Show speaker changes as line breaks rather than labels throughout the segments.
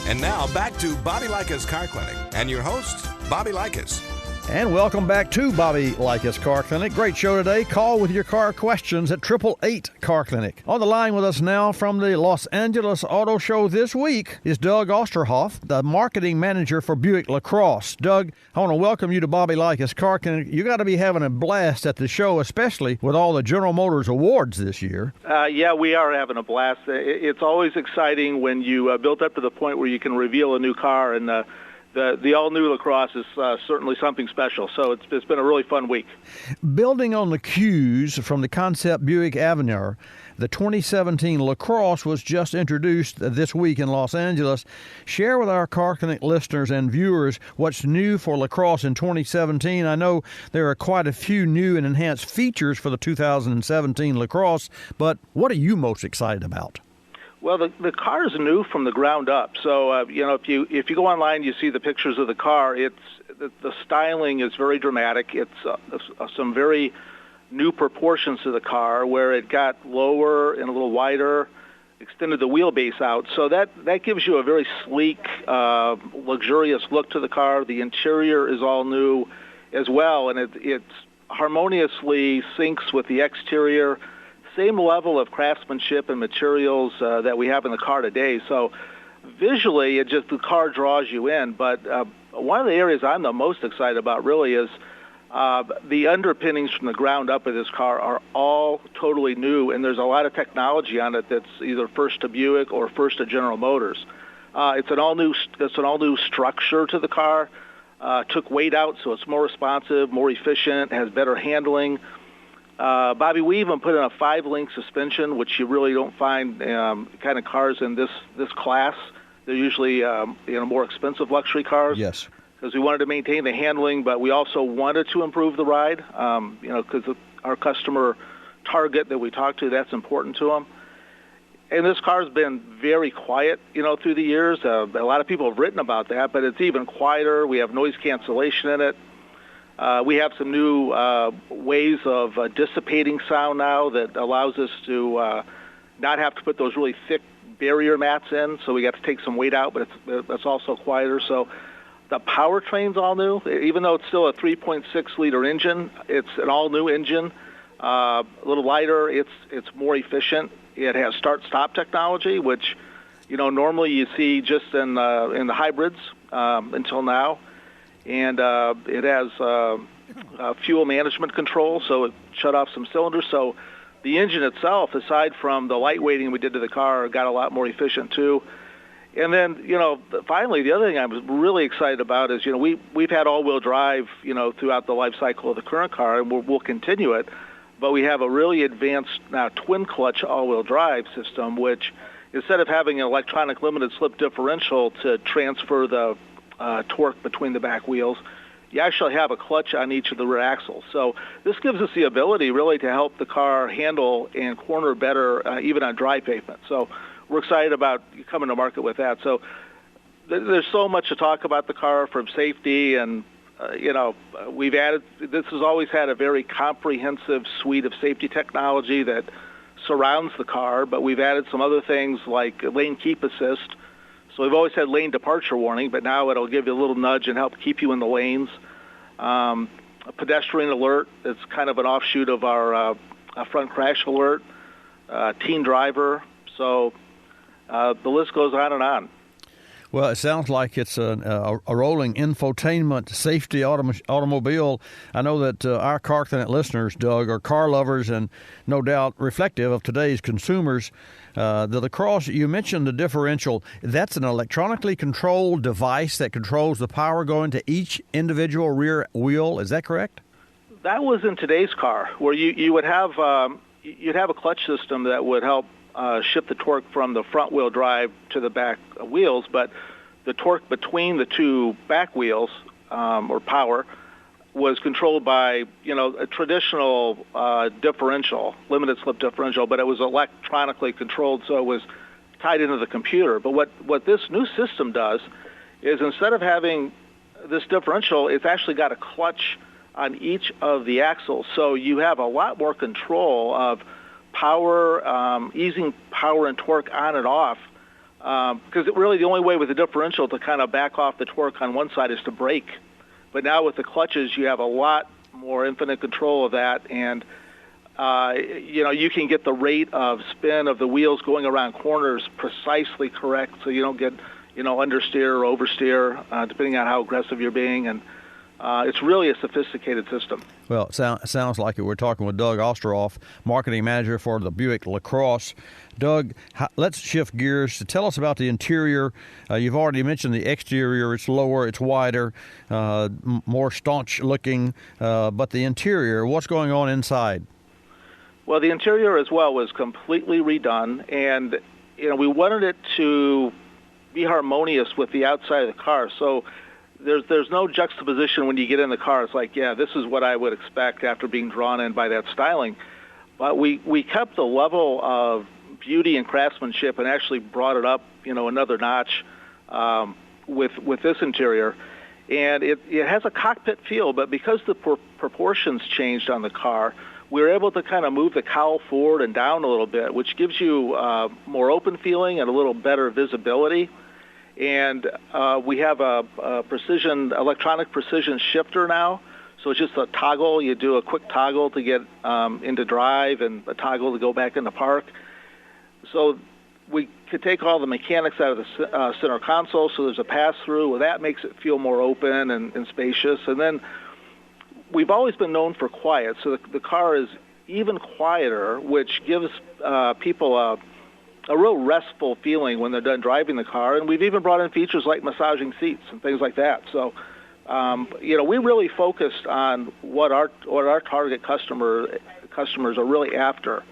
And now back to Bobby Likis Car Clinic and your host, Bobby Likis.
And welcome back to Bobby Likis Car Clinic. Great show today. Call with your car questions at 888 Car Clinic. On the line with us now from the Los Angeles Auto Show this week is Doug Osterhoff, the marketing manager for Buick LaCrosse. Doug, I want to welcome you to Bobby Likis Car Clinic. You got to be having a blast at the show, especially with all the General Motors awards this year.
Yeah, we are having a blast. It's always exciting when you build up to the point where you can reveal a new car, and the all-new LaCrosse is certainly something special. So it's been a really fun week.
Building on the cues from the concept Buick Avenir, the 2017 LaCrosse was just introduced this week in Los Angeles. Share with our Car Clinic listeners and viewers what's new for LaCrosse in 2017. I know there are quite a few new and enhanced features for the 2017 LaCrosse, but what are you most excited about?
Well, the car is new from the ground up. So if you go online, you see the pictures of the car. The styling is very dramatic. It's some very new proportions to the car, where it got lower and a little wider, extended the wheelbase out. So that gives you a very sleek, luxurious look to the car. The interior is all new as well, and it harmoniously syncs with the exterior. Same level of craftsmanship and materials that we have in the car today. So visually, the car draws you in. But one of the areas I'm the most excited about really is the underpinnings from the ground up of this car are all totally new, and there's a lot of technology on it that's either first to Buick or first to General Motors. It's an all new structure to the car. Took weight out, so it's more responsive, more efficient, has better handling. Bobby, we even put in a 5-link suspension, which you really don't find kind of cars in this class. They're usually more expensive luxury cars.
Yes.
Because we wanted to maintain the handling, but we also wanted to improve the ride. Because our customer target that we talk to, that's important to them. And this car's been very quiet, through the years. A lot of people have written about that, but it's even quieter. We have noise cancellation in it. We have some new ways of dissipating sound now that allows us to not have to put those really thick barrier mats in, so we got to take some weight out, but it's also quieter. So the powertrain's all new. Even though it's still a 3.6-liter engine, it's an all-new engine, a little lighter. It's more efficient. It has start-stop technology, which normally you see just in the hybrids until now. And it has fuel management control, so it shut off some cylinders. So the engine itself, aside from the lightweighting we did to the car, got a lot more efficient too. And then, finally, the other thing I'm really excited about is, we've had all-wheel drive, throughout the life cycle of the current car, and we'll continue it. But we have a really advanced now twin-clutch all-wheel drive system, which instead of having an electronic limited slip differential to transfer the torque between the back wheels, you actually have a clutch on each of the rear axles. So this gives us the ability really to help the car handle and corner better, even on dry pavement. So we're excited about coming to market with that. So there's so much to talk about the car, from safety and, we've added, this has always had a very comprehensive suite of safety technology that surrounds the car, but we've added some other things like lane keep assist. So we've always had lane departure warning, but now it'll give you a little nudge and help keep you in the lanes. A pedestrian alert, it's kind of an offshoot of our front crash alert, teen driver. So the list goes on and on.
Well, it sounds like it's a rolling infotainment safety automobile. I know that our Car Clinic listeners, Doug, are car lovers and no doubt reflective of today's consumers. The LaCrosse, you mentioned the differential. That's an electronically controlled device that controls the power going to each individual rear wheel. Is that correct?
That was in today's car, where you would have you'd have a clutch system that would help shift the torque from the front wheel drive to the back wheels, but the torque between the two back wheels, or power, was controlled by, a traditional differential, limited slip differential, but it was electronically controlled, so it was tied into the computer. But what this new system does is, instead of having this differential, it's actually got a clutch on each of the axles, so you have a lot more control of power, easing power and torque on and off because really the only way with the differential to kind of back off the torque on one side is to brake. But now with the clutches, you have a lot more infinite control of that, and you can get the rate of spin of the wheels going around corners precisely correct, so you don't get understeer or oversteer, depending on how aggressive you're being, and it's really a sophisticated system.
Well, it sounds like it. We're talking with Doug Osterhoff, marketing manager for the Buick LaCrosse. Doug, let's shift gears to tell us about the interior. You've already mentioned the exterior. It's lower, it's wider, more staunch looking, but the interior, what's going on inside?
Well, the interior as well was completely redone, and we wanted it to be harmonious with the outside of the car. So there's no juxtaposition when you get in the car. It's like, yeah, this is what I would expect after being drawn in by that styling. But we kept the level of beauty and craftsmanship and actually brought it up, another notch with this interior. And it has a cockpit feel, but because the proportions changed on the car, we were able to kind of move the cowl forward and down a little bit, which gives you more open feeling and a little better visibility. And we have a electronic precision shifter now. So it's just a toggle. You do a quick toggle to get into drive and a toggle to go back into park. So we could take all the mechanics out of the center console, so there's a pass-through. Well, that makes it feel more open and spacious. And then we've always been known for quiet, so the car is even quieter, which gives people a real restful feeling when they're done driving the car. And we've even brought in features like massaging seats and things like that. So, we really focused on what our target customers are really after,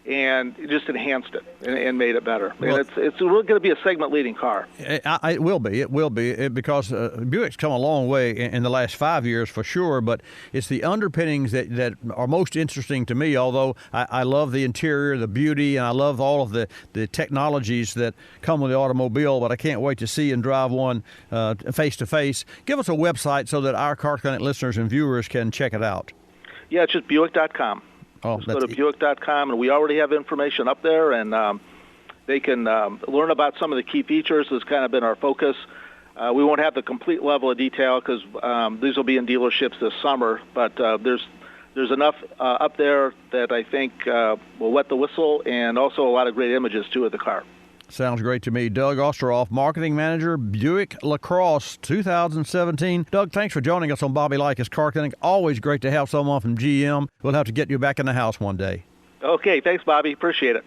and just enhanced it and made it better. Well, and it's really going to be a segment-leading car.
It will be, because Buick's come a long way in the last 5 years for sure, but it's the underpinnings that are most interesting to me, although I love the interior, the beauty, and I love all of the technologies that come with the automobile, but I can't wait to see and drive one face-to-face. Give us a website so that our Car Clinic listeners and viewers can check it out.
Yeah, it's just Buick.com. Just go to Buick.com, and we already have information up there, and they can learn about some of the key features. That's kind of been our focus. We won't have the complete level of detail because these will be in dealerships this summer, but there's enough up there that I think will wet the whistle, and also a lot of great images, too, of the car.
Sounds great to me. Doug Osterhoff, marketing manager, Buick LaCrosse 2017. Doug, thanks for joining us on Bobby Likis Car Clinic. Always great to have someone from GM. We'll have to get you back in the house one day.
Okay, thanks, Bobby. Appreciate it.